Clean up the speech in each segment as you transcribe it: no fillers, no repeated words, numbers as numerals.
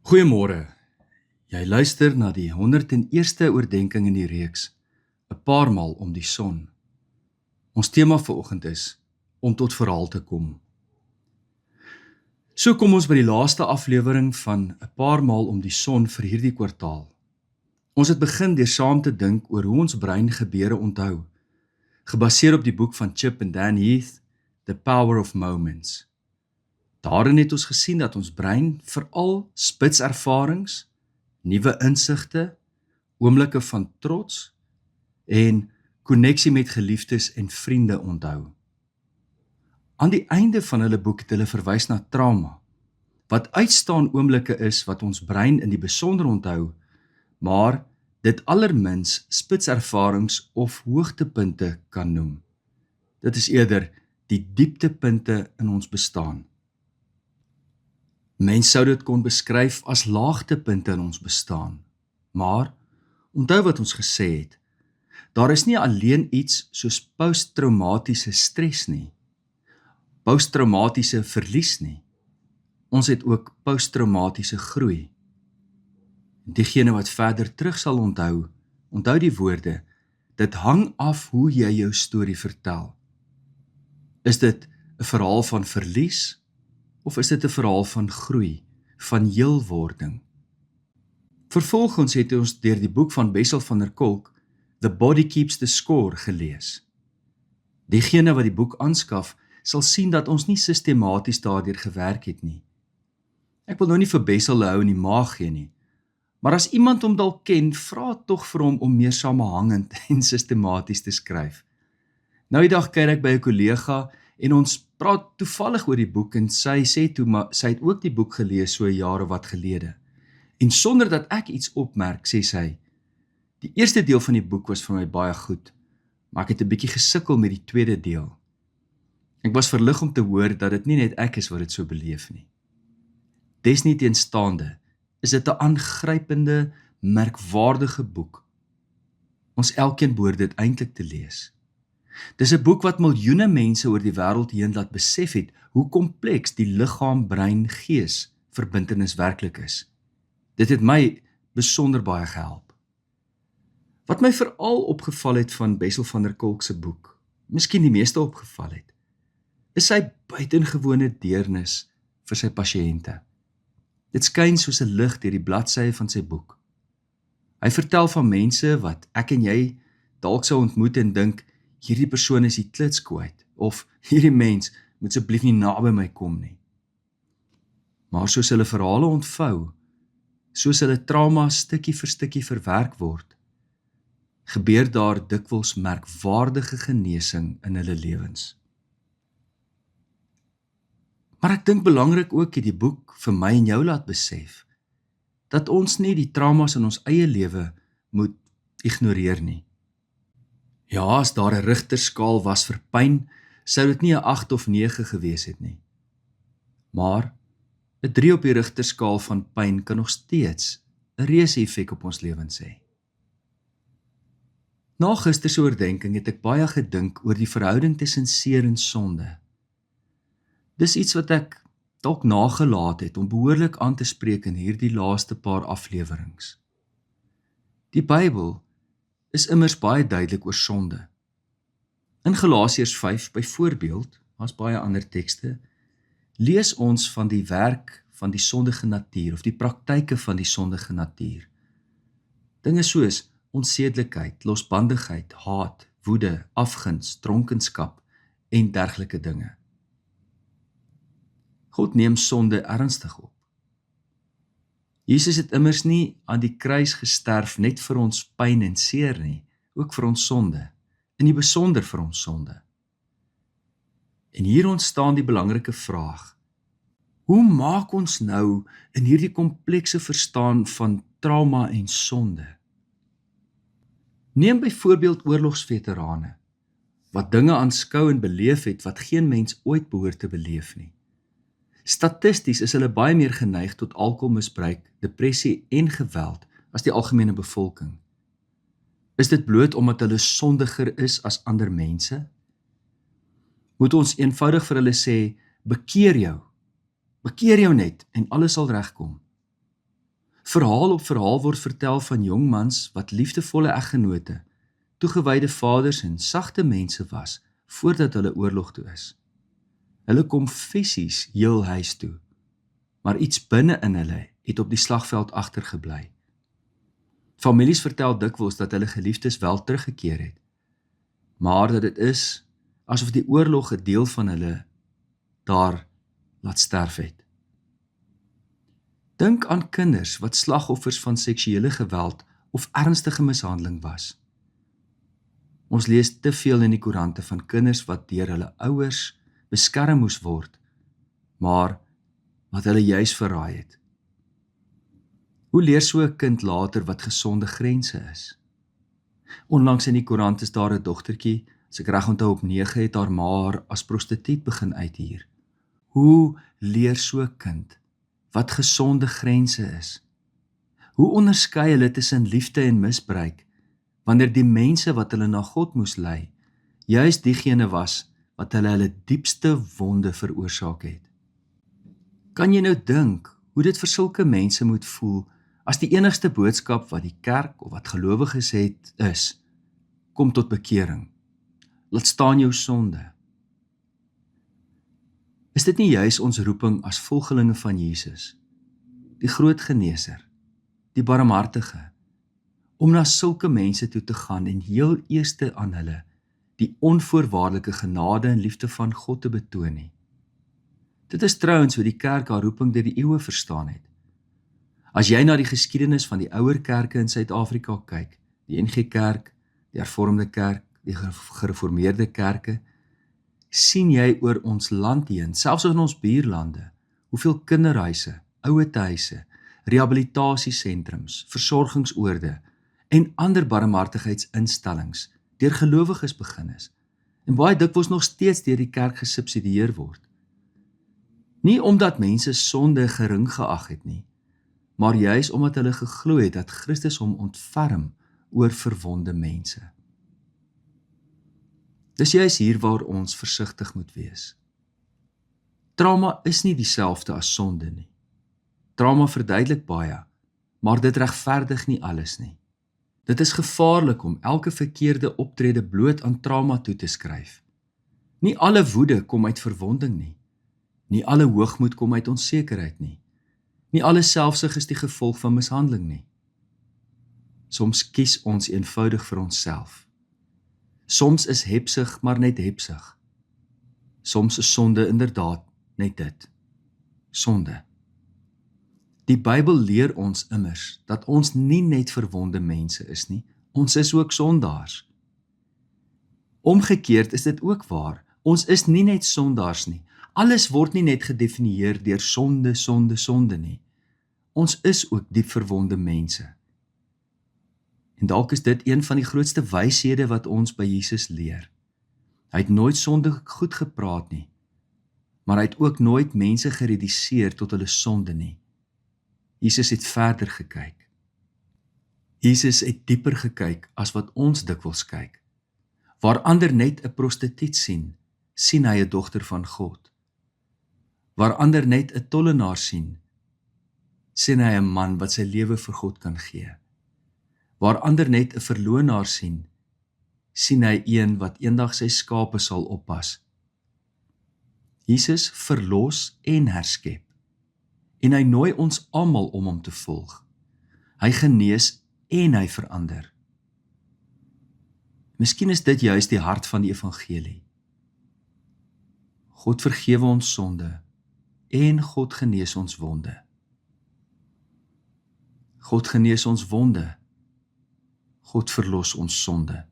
Goeiemôre. Jy luister na die 101ste oordeenking in die reeks 'n paar maal om die son. Ons tema vir oggend is om tot verhaal te kom. So kom ons by die laaste aflewering van 'n paar maal om die son vir hierdie kwartaal. Ons het begin deur saam te dink oor hoe ons brein gebeure onthou, gebaseer op die boek van Chip en Dan Heath, The Power of Moments. Daarin het ons gesien dat ons brein veral spitservarings, nuwe insigte, oomblikke van trots en koneksie met geliefdes en vriende onthou. Aan die einde van hulle boek het hulle verwys na trauma, wat uitstaan oomblikke is wat ons brein in die besonder onthou, maar dit allermins spitservarings of hoogtepunte kan noem. Dit is eerder die dieptepunte in ons bestaan. Mens sou dit kon beskryf as laagtepunte in ons bestaan, maar onthou wat ons gesê het, daar is nie alleen iets soos posttraumatiese stres nie, posttraumatiese verlies nie, ons het ook posttraumatiese groei. Diegene wat verder terug sal onthou die woorde, dit hang af hoe jy jou storie vertel. Is dit 'n verhaal van verlies, of is dit 'n verhaal van groei, van heelwording? Vervolgens het ons deur die boek van Bessel van der Kolk, The Body Keeps the Score, gelees. Diegene wat die boek aanskaf, sal sien dat ons nie sistematies daardeur gewerk het nie. Ek wil nou nie vir Bessel hou in die maag gee nie, maar as iemand hom dalk ken, vra tog vir hom om meer samehangend en sistematies te skryf. Nou die dag kuier ek by 'n kollega en ons praat toevallig oor die boek en sy sê toe, maar sy het ook die boek gelees so 'n jaar of wat gelede. En sonder dat ek iets opmerk, sê sy, die eerste deel van die boek was vir my baie goed, maar ek het 'n bietjie gesukkel met die tweede deel. Ek was verlig om te hoor dat dit nie net ek is wat dit so beleef nie. Desnieteenstaande is dit 'n aangrypende, merkwaardige boek. Ons elkeen behoort dit eintlik te lees. Dis 'n boek wat miljoene mense oor die wêreld heen laat besef het hoe kompleks die liggaam, brein, gees verbintenis werklik is. Dit het my besonder baie gehelp. Wat my veral opgeval het van Bessel van der Kolk se boek, miskien die meeste opgeval het, is sy buitengewone deernis vir sy pasiënte. Dit skyn soos 'n lig deur die bladsye van sy boek. Hy vertel van mense wat ek en jy dalk sou ontmoet en dink, hierdie persoon is die klits kwyt, of hierdie mens moet asseblief nie naby my kom nie. Maar soos hulle verhale ontvou, soos hulle trauma stukkie vir stukkie verwerk word, gebeur daar dikwels merkwaardige genesing in hulle lewens. Maar ek dink belangrik ook het die boek vir my en jou laat besef, dat ons nie die traumas in ons eie lewe moet ignoreer nie. Ja, as daar 'n rigterskaal was vir pyn, sou dit nie 'n 8 of 9 gewees het nie. Maar 'n 3 op die rigterskaal van pyn kan nog steeds 'n reuse effek op ons lewens hê. Na gister se oordeenking het ek baie gedink oor die verhouding tussen seer en sonde. Dis iets wat ek dalk nagelaat het om behoorlik aan te spreek in hierdie laaste paar afleweringe. Die Bybel is immers baie duidelik oor sonde. In Galasiërs 5 byvoorbeeld, as baie ander tekste, lees ons van die werk van die sondige natuur of die praktyke van die sondige natuur. Dinge soos onsedelikheid, losbandigheid, haat, woede, afguns, dronkenskap en dergelike dinge. God neem sonde ernstig op. Jesus het immers nie aan die kruis gesterf net vir ons pyn en seer nie, ook vir ons sonde, in die besonder vir ons sonde. En hier ontstaan die belangrike vraag, hoe maak ons nou in hierdie komplekse verstaan van trauma en sonde? Neem byvoorbeeld oorlogsveterane, wat dinge aanskou en beleef het wat geen mens ooit behoort te beleef nie. Statisties is hulle baie meer geneig tot alkoholmisbruik, depressie en geweld as die algemene bevolking. Is dit bloot omdat hulle sondiger is as ander mense? Moet ons eenvoudig vir hulle sê, bekeer jou net en alles sal regkom? Verhaal op verhaal word vertel van jong mans wat liefdevolle eggenote, toegewyde vaders en sagte mense was, voordat hulle oorlog toe is. Hulle kom fisies heel huis toe, maar iets binne in hulle het op die slagveld agtergebly. Families vertel dikwels dat hulle geliefdes wel teruggekeer het, maar dat dit is asof die oorlog 'n deel van hulle daar laat sterf het. Dink aan kinders wat slagoffers van seksuele geweld of ernstige mishandeling was. Ons lees te veel in die koerante van kinders wat deur hulle ouers beskerm moes word, maar wat hulle juis verraai het. Hoe leer so 'n kind later wat gesonde grense is? Onlangs in die koerant is daar 'n dogtertjie, as ek reg onthou op 9 het haar ma haar as prostituut begin uithuur. Hoe leer so 'n kind wat gesonde grense is? Hoe onderskei hulle tussen liefde en misbruik, wanneer die mense wat hulle na God moes lei, juis diegene was wat hulle diepste wonde veroorsaak het? Kan jy nou dink hoe dit vir sulke mense moet voel, as die enigste boodskap wat die kerk of wat gelowiges het is, kom tot bekering, laat staan jou sonde? Is dit nie juis ons roeping as volgelinge van Jesus, die groot geneeser, die barmhartige, om na sulke mense toe te gaan en heel eerste aan hulle die onvoorwaardelike genade en liefde van God te betoon nie? Dit is trouens hoe die kerk haar roeping deur die eeue verstaan het. As jy na die geskiedenis van die ouer kerke in Suid-Afrika kyk, die NG Kerk, die Hervormde Kerk, die gereformeerde kerke, sien jy oor ons land heen, selfs in ons buurlande, hoeveel kinderhuise, ouetehuise, rehabilitasiesentrums, versorgingsoorde en ander barmhartigheidsinstellings deur gelowiges begin is, en baie dikwels nog steeds deur die kerk gesubsidieer word. Nie omdat mense sonde gering geag het nie, maar juis omdat hulle geglo het dat Christus hom ontferm oor verwonde mense. Dis juis hier waar ons versigtig moet wees. Trauma is nie dieselfde as sonde nie. Trauma verduidelik baie, maar dit regverdig nie alles nie. Dit is gevaarlik om elke verkeerde optrede bloot aan trauma toe te skryf. Nie alle woede kom uit verwonding nie. Nie alle hoogmoed kom uit onsekerheid nie. Nie alle selfsug is die gevolg van mishandeling nie. Soms kies ons eenvoudig vir onsself. Soms is hebsug maar net hebsug. Soms is sonde inderdaad net dit. Sonde. Die Bybel leer ons immers dat ons nie net verwonde mense is nie, ons is ook sondaars. Omgekeerd is dit ook waar, ons is nie net sondaars nie. Alles word nie net gedefinieer deur sonde, sonde, sonde nie. Ons is ook diep verwonde mense. En dalk is dit een van die grootste wyshede wat ons by Jesus leer. Hy het nooit sonde goed gepraat nie, maar hy het ook nooit mense gereduseer tot hulle sonde nie. Jesus het verder gekyk. Jesus het dieper gekyk as wat ons dikwels kyk. Waar ander net 'n prostituut sien, sien hy 'n dogter van God. Waar ander net 'n tollenaar sien hy 'n man wat sy lewe vir God kan gee. Waar ander net 'n verlonaar sien hy een wat eendag sy skape sal oppas. Jesus verlos en herskep, en hy nooi ons almal om hom te volg. Hy genees en hy verander. Miskien is dit juis die hart van die evangelie. God vergewe ons sonde en God genees ons wonde. God genees ons wonde. God verlos ons sonde.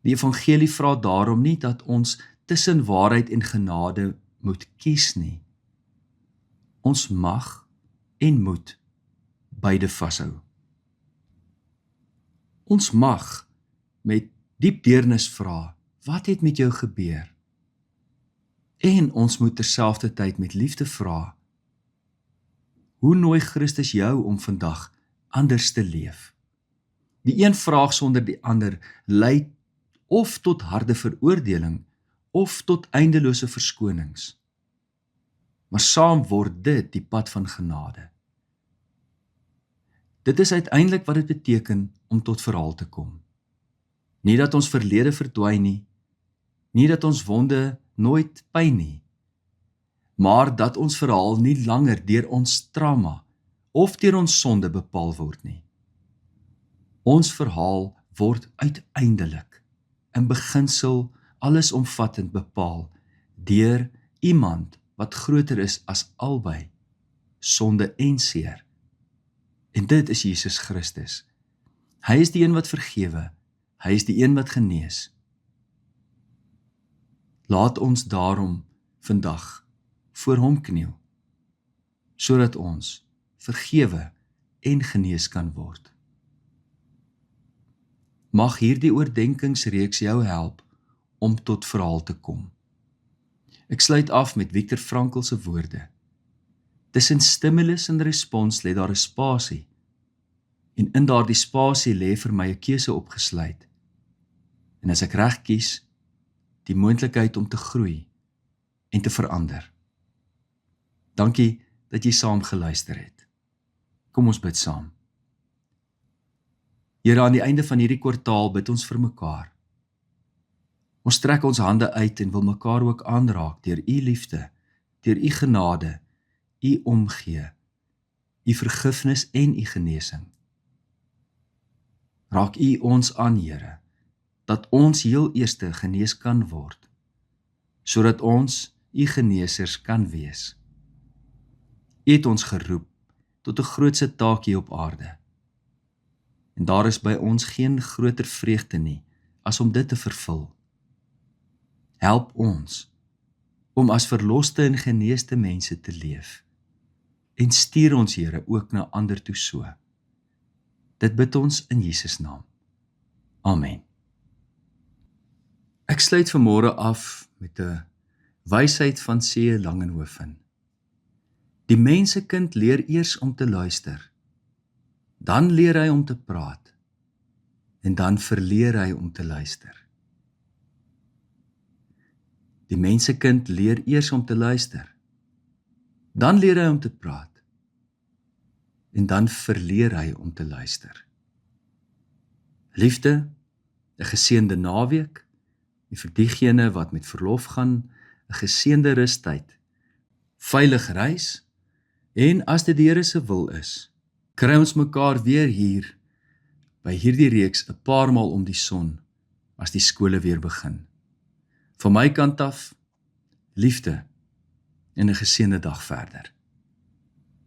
Die evangelie vra daarom nie dat ons tussen waarheid en genade moet kies nie. Ons mag en moet beide vashou. Ons mag met diep deernis vra, wat het met jou gebeur? En ons moet terselfdertyd met liefde vra, hoe nooi Christus jou om vandag anders te leef? Die een vraag sonder die ander lei of tot harde veroordeling of tot eindelose verskonings. Maar saam word dit die pad van genade. Dit is uiteindelik wat dit beteken om tot verhaal te kom. Nie dat ons verlede verdwyn nie, nie dat ons wonde nooit pyn nie, maar dat ons verhaal nie langer deur ons trauma of deur ons sonde bepaal word nie. Ons verhaal word uiteindelik in beginsel allesomvattend bepaal deur iemand wat groter is as albei, sonde en seer. En dit is Jesus Christus. Hy is die een wat vergewe, hy is die een wat genees. Laat ons daarom vandag voor hom kniel, sodat ons vergewe en genees kan word. Mag hierdie oordenkingsreeks jou help om tot verhaal te kom. Ek sluit af met Viktor Frankl se woorde. Tussen stimulus en respons lê daar 'n spasie, en in daardie spasie lê vir my 'n keuse opgesluit. En as ek reg kies, die moontlikheid om te groei en te verander. Dankie dat jy saam geluister het. Kom ons bid saam. Here, aan die einde van hierdie kwartaal bid ons vir mekaar. Ons strek ons hande uit en wil mekaar ook aanraak deur u liefde, deur u genade, u omgee, u vergifnis en u genesing. Raak u ons aan, Here, dat ons heel eerste genees kan word, sodat ons u geneesers kan wees. U het ons geroep tot 'n grootse taak hier op aarde. En daar is by ons geen groter vreugde nie as om dit te vervul. Help ons om as verloste en geneesde mense te leef. En stuur ons, Here, ook na ander toe so. Dit bid ons in Jesus naam. Amen. Ek sluit vanmôre af met 'n wysheid van C. Langenhoven. Die mensekind leer eers om te luister, dan leer hy om te praat, en dan verleer hy om te luister. Die mensekind leer eers om te luister, dan leer hy om te praat, en dan verleer hy om te luister. Liefde, 'n geseënde naweek, en vir diegene wat met verlof gaan, 'n geseënde rustyd, veilig reis, en as dit die Here se wil is, kry ons mekaar weer hier, by hierdie reeks 'n paar maal om die son, as die skole weer begin. Van my kant af, liefde, en 'n geseënde dag verder.